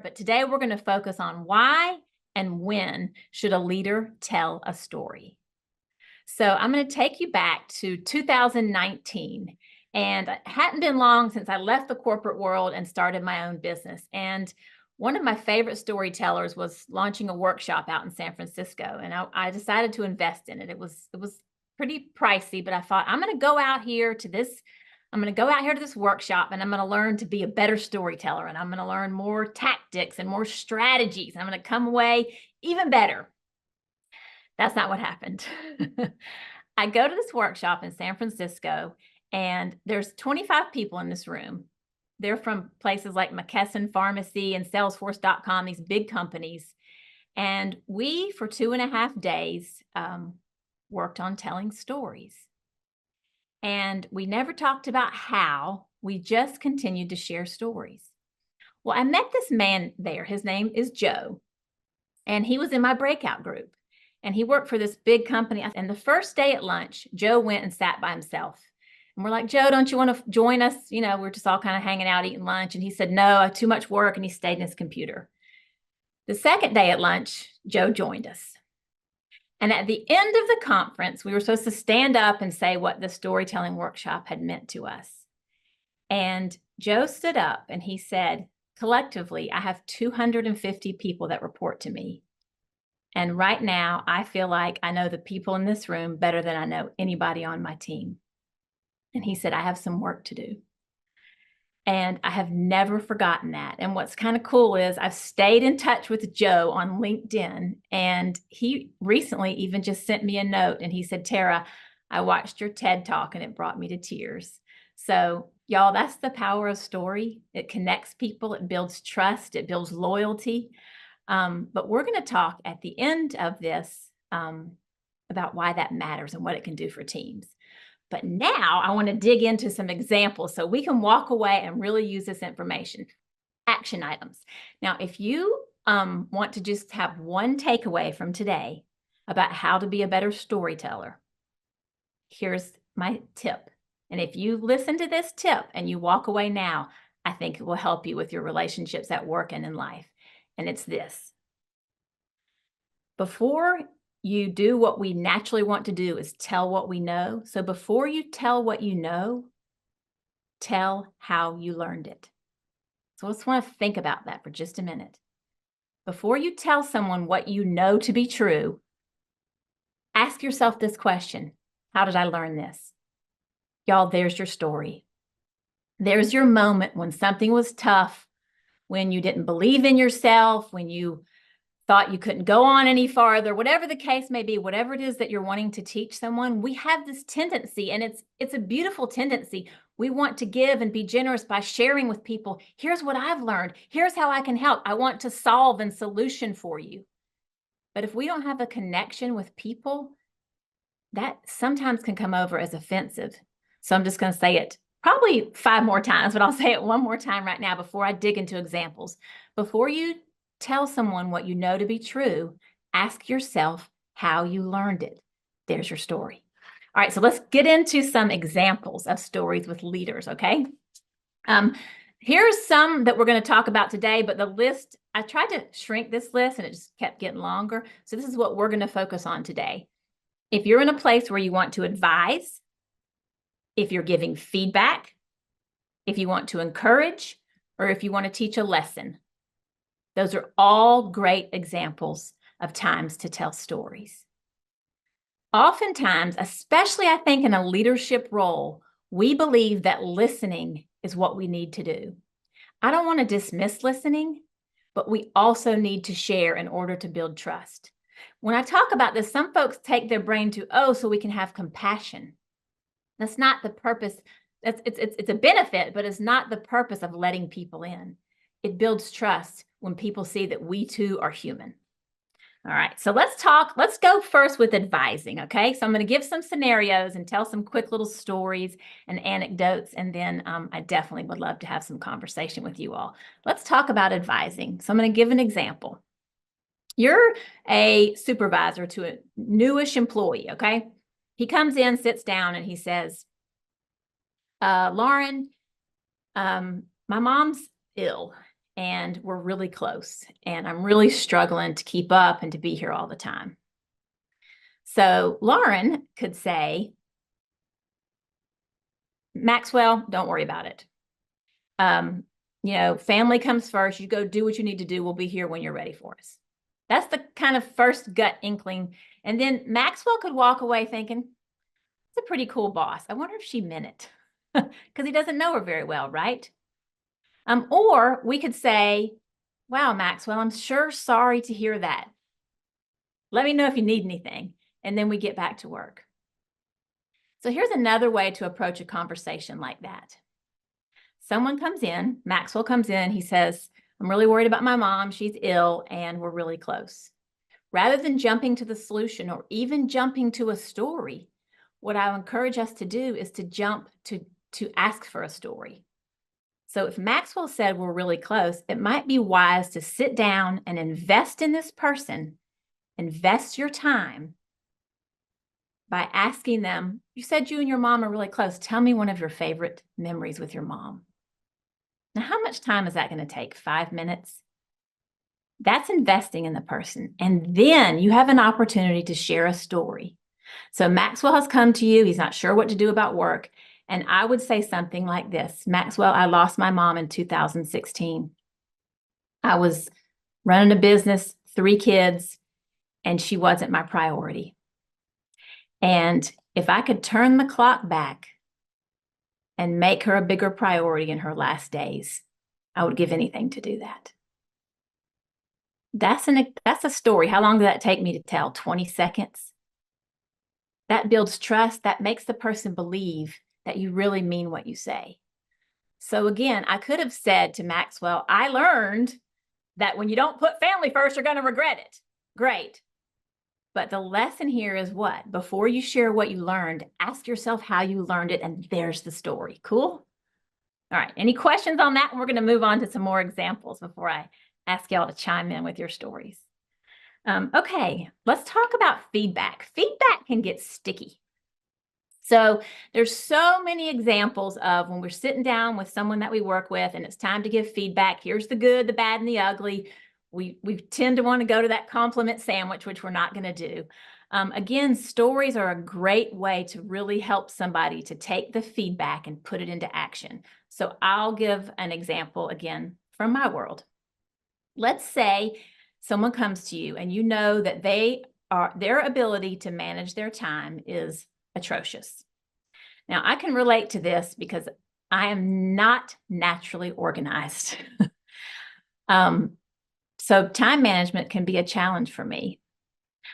but today we're going to focus on why and when should a leader tell a story. So I'm going to take you back to 2019, and it hadn't been long since I left the corporate world and started my own business. And one of my favorite storytellers was launching a workshop out in San Francisco, and I decided to invest in it. It was pretty pricey, but I thought I'm going to go out here to this. I'm going to go out here to this workshop and I'm going to learn to be a better storyteller, and I'm going to learn more tactics and more strategies. And I'm going to come away even better. That's not what happened. I go to this workshop in San Francisco, and there's 25 people in this room. They're from places like McKesson Pharmacy and Salesforce.com, these big companies. And we, for 2.5 days, worked on telling stories. And we never talked about how, we just continued to share stories. Well, I met this man there. His name is Joe, and he was in my breakout group, and he worked for this big company. And the first day at lunch, Joe went and sat by himself. And we're like, Joe, don't you want to join us? You know, we're just all kind of hanging out, eating lunch. And he said, no, I have too much work. And he stayed in his computer. The second day at lunch, Joe joined us. And at the end of the conference, we were supposed to stand up and say what the storytelling workshop had meant to us. And Joe stood up and he said, collectively, I have 250 people that report to me. And right now, I feel like I know the people in this room better than I know anybody on my team. And he said, I have some work to do. And I have never forgotten that. And what's kind of cool is I've stayed in touch with Joe on LinkedIn, and he recently even just sent me a note and he said, Tara, I watched your TED Talk and it brought me to tears. So y'all, that's the power of story. It connects people, it builds trust, it builds loyalty. But we're going to talk at the end of this about why that matters and what it can do for teams. But now I want to dig into some examples so we can walk away and really use this information. Action items. Now, if you want to just have one takeaway from today about how to be a better storyteller, here's my tip. And if you listen to this tip and you walk away now, I think it will help you with your relationships at work and in life. And it's this. Before you do what we naturally want to do is tell what we know. So before you tell what you know, tell how you learned it. So let's want to think about that for just a minute. Before you tell someone what you know to be true, ask yourself this question. How did I learn this? Y'all, there's your story. There's your moment when something was tough, when you didn't believe in yourself, when you thought you couldn't go on any farther, whatever the case may be, whatever it is that you're wanting to teach someone, we have this tendency, and it's a beautiful tendency. We want to give and be generous by sharing with people. Here's what I've learned. Here's how I can help. I want to solve and solution for you. But if we don't have a connection with people, that sometimes can come over as offensive. So I'm just going to say it probably 5 more times, but I'll say it one more time right now before I dig into examples. Before you tell someone what you know to be true, ask yourself how you learned it. There's your story. All right, so let's get into some examples of stories with leaders, okay? Here's some that we're going to talk about today, but the list, I tried to shrink this list and it just kept getting longer. So this is what we're going to focus on today. If you're in a place where you want to advise, if you're giving feedback, if you want to encourage, or if you want to teach a lesson, those are all great examples of times to tell stories. Oftentimes, especially I think in a leadership role, we believe that listening is what we need to do. I don't want to dismiss listening, but we also need to share in order to build trust. When I talk about this, some folks take their brain to, oh, so we can have compassion. That's not the purpose. It's a benefit, but it's not the purpose of letting people in. It builds trust when people see that we too are human. All right, so let's go first with advising, okay? So I'm going to give some scenarios and tell some quick little stories and anecdotes, and then I definitely would love to have some conversation with you all. Let's talk about advising. So I'm going to give an example. You're a supervisor to a newish employee, okay? He comes in, sits down, and he says, Lauren, my mom's ill, and we're really close, and I'm really struggling to keep up and to be here all the time. So Lauren could say, Maxwell, don't worry about it. Family comes first. You go do what you need to do. We'll be here when you're ready for us. That's the kind of first gut inkling. And then Maxwell could walk away thinking, it's a pretty cool boss. I wonder if she meant it, because he doesn't know her very well, right? Or we could say, wow, Maxwell, I'm sure sorry to hear that. Let me know if you need anything. And then we get back to work. So here's another way to approach a conversation like that. Someone comes in, Maxwell comes in, he says, I'm really worried about my mom. She's ill and we're really close. Rather than jumping to the solution or even jumping to a story, what I encourage us to do is to jump to ask for a story. So if Maxwell said we're really close, it might be wise to sit down and invest in this person, invest your time by asking them, you said you and your mom are really close. Tell me one of your favorite memories with your mom. Now, how much time is that going to take? 5 minutes? That's investing in the person. And then you have an opportunity to share a story. So Maxwell has come to you. He's not sure what to do about work. And I would say something like this. Maxwell, I lost my mom in 2016. I was running a business, 3 kids, and she wasn't my priority. And if I could turn the clock back and make her a bigger priority in her last days, I would give anything to do that. That's a story. How long did that take me to tell? 20 seconds? That builds trust. That makes the person believe that you really mean what you say. So again, I could have said to Maxwell, I learned that when you don't put family first, you're going to regret it. Great. But the lesson here is what? Before you share what you learned, ask yourself how you learned it, and there's the story. Cool? All right. Any questions on that? We're going to move on to some more examples before I ask y'all to chime in with your stories. Okay, let's talk about feedback. Feedback can get sticky. So there's so many examples of when we're sitting down with someone that we work with and it's time to give feedback. Here's the good, the bad, and the ugly. We tend to want to go to that compliment sandwich, which we're not going to do. Again, stories are a great way to really help somebody to take the feedback and put it into action. So I'll give an example again from my world. Let's say someone comes to you and you know that their ability to manage their time is atrocious. Now, I can relate to this because I am not naturally organized. So time management can be a challenge for me.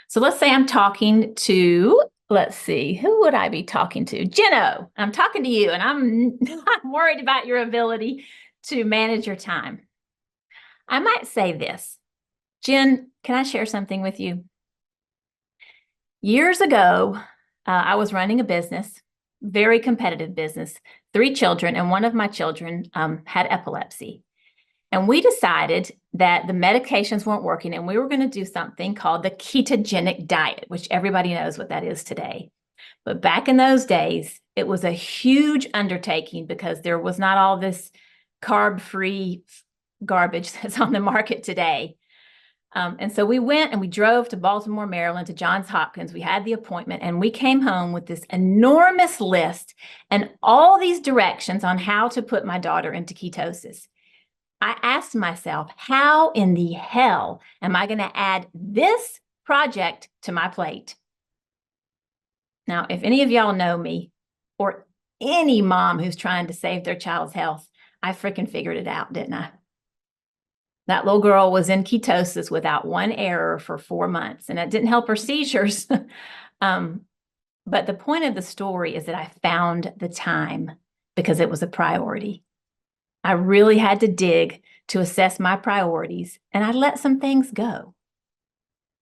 So let's say I'm talking to, let's see, who would I be talking to? Jenno, I'm talking to you and I'm worried about your ability to manage your time. I might say this, Jen, can I share something with you? Years ago, I was running a business, very competitive business, 3 children, and one of my children had epilepsy. And we decided that the medications weren't working and we were going to do something called the ketogenic diet, which everybody knows what that is today. But back in those days, it was a huge undertaking because there was not all this carb-free garbage that's on the market today. And so we went and we drove to Baltimore, Maryland, to Johns Hopkins. We had the appointment and we came home with this enormous list and all these directions on how to put my daughter into ketosis. I asked myself, how in the hell am I going to add this project to my plate? Now, if any of y'all know me or any mom who's trying to save their child's health, I freaking figured it out, didn't I? That little girl was in ketosis without one error for 4 months, and it didn't help her seizures. But the point of the story is that I found the time because it was a priority. I really had to dig to assess my priorities, and I let some things go.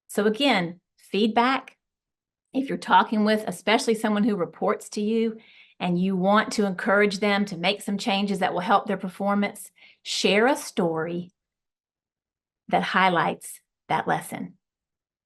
So again, feedback, if you're talking with especially someone who reports to you and you want to encourage them to make some changes that will help their performance, share a story that highlights that lesson.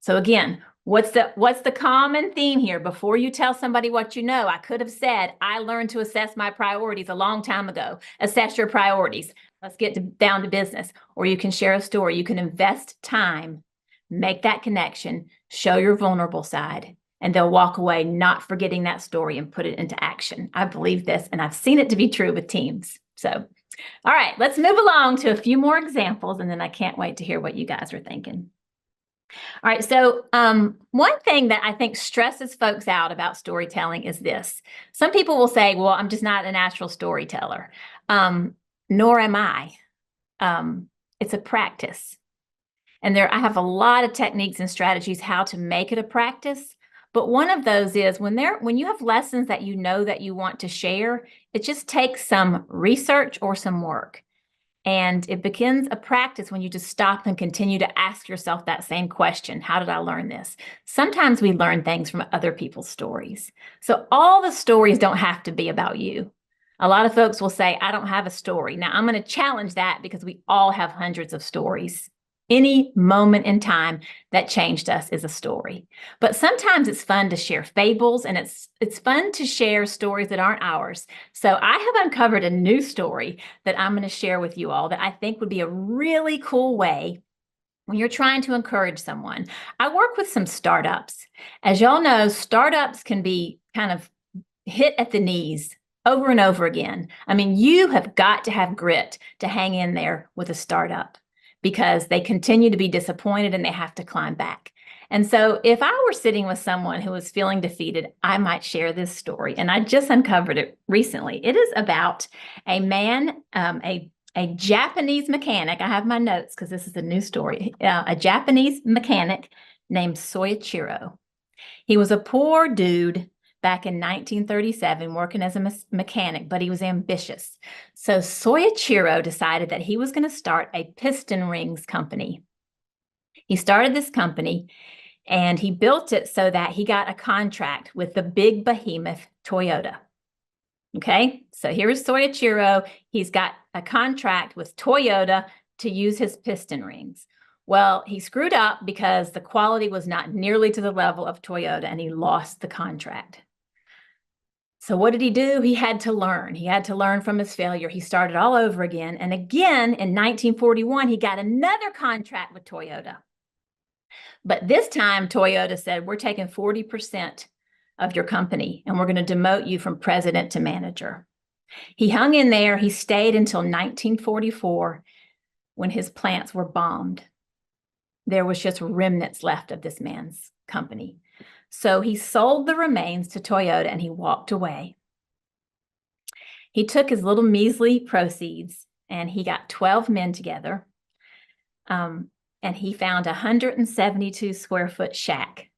So again, what's the common theme here? Before you tell somebody what you know, I could have said, I learned to assess my priorities a long time ago. Assess your priorities. Let's get down to business. Or you can share a story. You can invest time, make that connection, show your vulnerable side, and they'll walk away not forgetting that story and put it into action. I believe this, and I've seen it to be true with teams. So, all right, let's move along to a few more examples, and then I can't wait to hear what you guys are thinking. All right, so one thing that I think stresses folks out about storytelling is this. Some people will say, well, I'm just not a natural storyteller. Nor am I. It's a practice. And I have a lot of techniques and strategies how to make it a practice. But one of those is when you have lessons that you know that you want to share, it just takes some research or some work. And it begins a practice when you just stop and continue to ask yourself that same question. How did I learn this? Sometimes we learn things from other people's stories. So all the stories don't have to be about you. A lot of folks will say, I don't have a story. Now, I'm going to challenge that because we all have hundreds of stories. Any moment in time that changed us is a story. But sometimes it's fun to share fables, and it's fun to share stories that aren't ours. So I have uncovered a new story that I'm going to share with you all that I think would be a really cool way when you're trying to encourage someone. I work with some startups. As y'all know, startups can be kind of hit at the knees over and over again. I mean, you have got to have grit to hang in there with a startup because they continue to be disappointed and they have to climb back. And so if I were sitting with someone who was feeling defeated, I might share this story. And I just uncovered it recently. It is about a man, a Japanese mechanic. I have my notes because this is a new story. A Japanese mechanic named Soichiro. He was a poor dude back in 1937 working as a mechanic, but he was ambitious. So Soichiro decided that he was going to start a piston rings company. He started this company and he built it so that he got a contract with the big behemoth Toyota. Okay, so here's Soichiro. He's got a contract with Toyota to use his piston rings. Well, he screwed up because the quality was not nearly to the level of Toyota and he lost the contract. So what did he do? He had to learn. He had to learn from his failure. He started all over again. And again, in 1941, he got another contract with Toyota. But this time, Toyota said, we're taking 40% of your company, and we're going to demote you from president to manager. He hung in there. He stayed until 1944 when his plants were bombed. There was just remnants left of this man's company. So he sold the remains to Toyota and he walked away. He took his little measly proceeds and he got 12 men together. And he found a 172 square foot shack.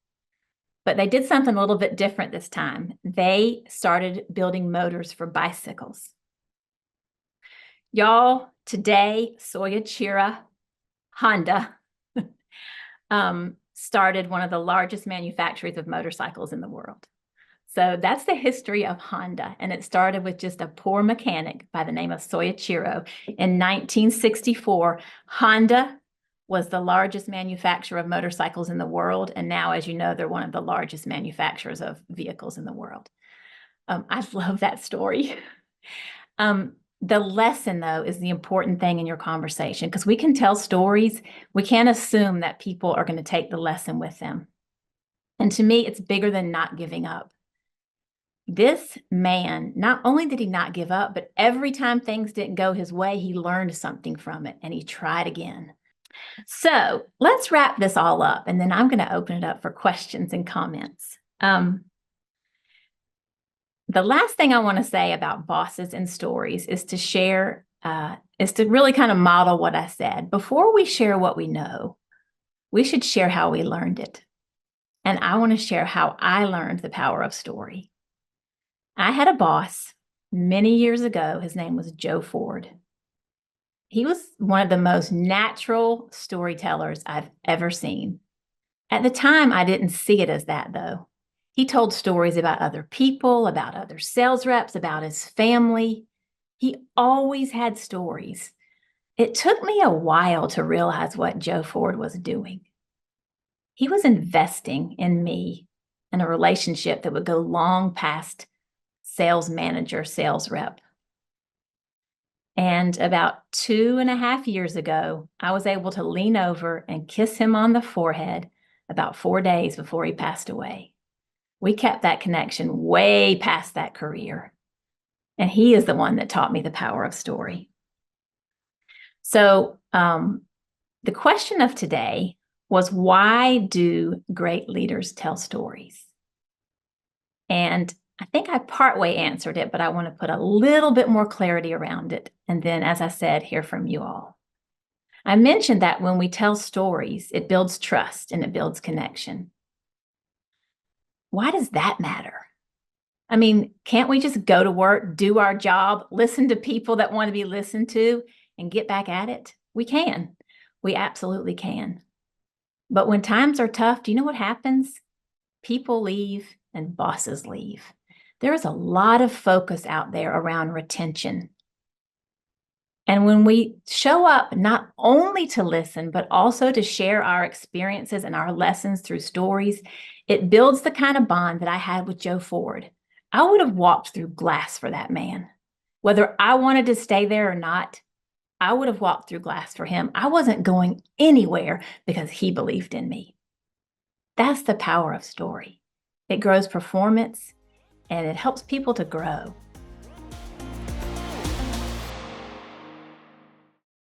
But they did something a little bit different this time. They started building motors for bicycles. Y'all, today, Soichiro Honda started one of the largest manufacturers of motorcycles in the world. So that's the history of Honda. And it started with just a poor mechanic by the name of Soichiro. In 1964, Honda was the largest manufacturer of motorcycles in the world. And now, as you know, they're one of the largest manufacturers of vehicles in the world. I love that story. The lesson, though, is the important thing in your conversation, because we can tell stories. We can't assume that people are going to take the lesson with them. And to me, it's bigger than not giving up. This man, not only did he not give up, but every time things didn't go his way, he learned something from it and he tried again. So let's wrap this all up, and then I'm going to open it up for questions and comments. The last thing I want to say about bosses and stories is to share, is to really kind of model what I said. Before we share what we know, we should share how we learned it. And I want to share how I learned the power of story. I had a boss many years ago. His name was Joe Ford. He was one of the most natural storytellers I've ever seen. At the time, I didn't see it as that, though. He told stories about other people, about other sales reps, about his family. He always had stories. It took me a while to realize what Joe Ford was doing. He was investing in me in a relationship that would go long past sales manager, sales rep. And about 2.5 years ago, I was able to lean over and kiss him on the forehead about 4 days before he passed away. We kept that connection way past that career. And he is the one that taught me the power of story. So the question of today was, why do great leaders tell stories? And I think I partway answered it, but I want to put a little bit more clarity around it. And then, as I said, hear from you all. I mentioned that when we tell stories, it builds trust and it builds connection. Why does that matter? I mean, can't we just go to work, do our job, listen to people that want to be listened to, and get back at it? We can. We absolutely can. But when times are tough, do you know what happens? People leave and bosses leave. There is a lot of focus out there around retention. And when we show up not only to listen, but also to share our experiences and our lessons through stories, it builds the kind of bond that I had with Joe Ford. I would have walked through glass for that man. Whether I wanted to stay there or not, I would have walked through glass for him. I wasn't going anywhere because he believed in me. That's the power of story. It grows performance and it helps people to grow.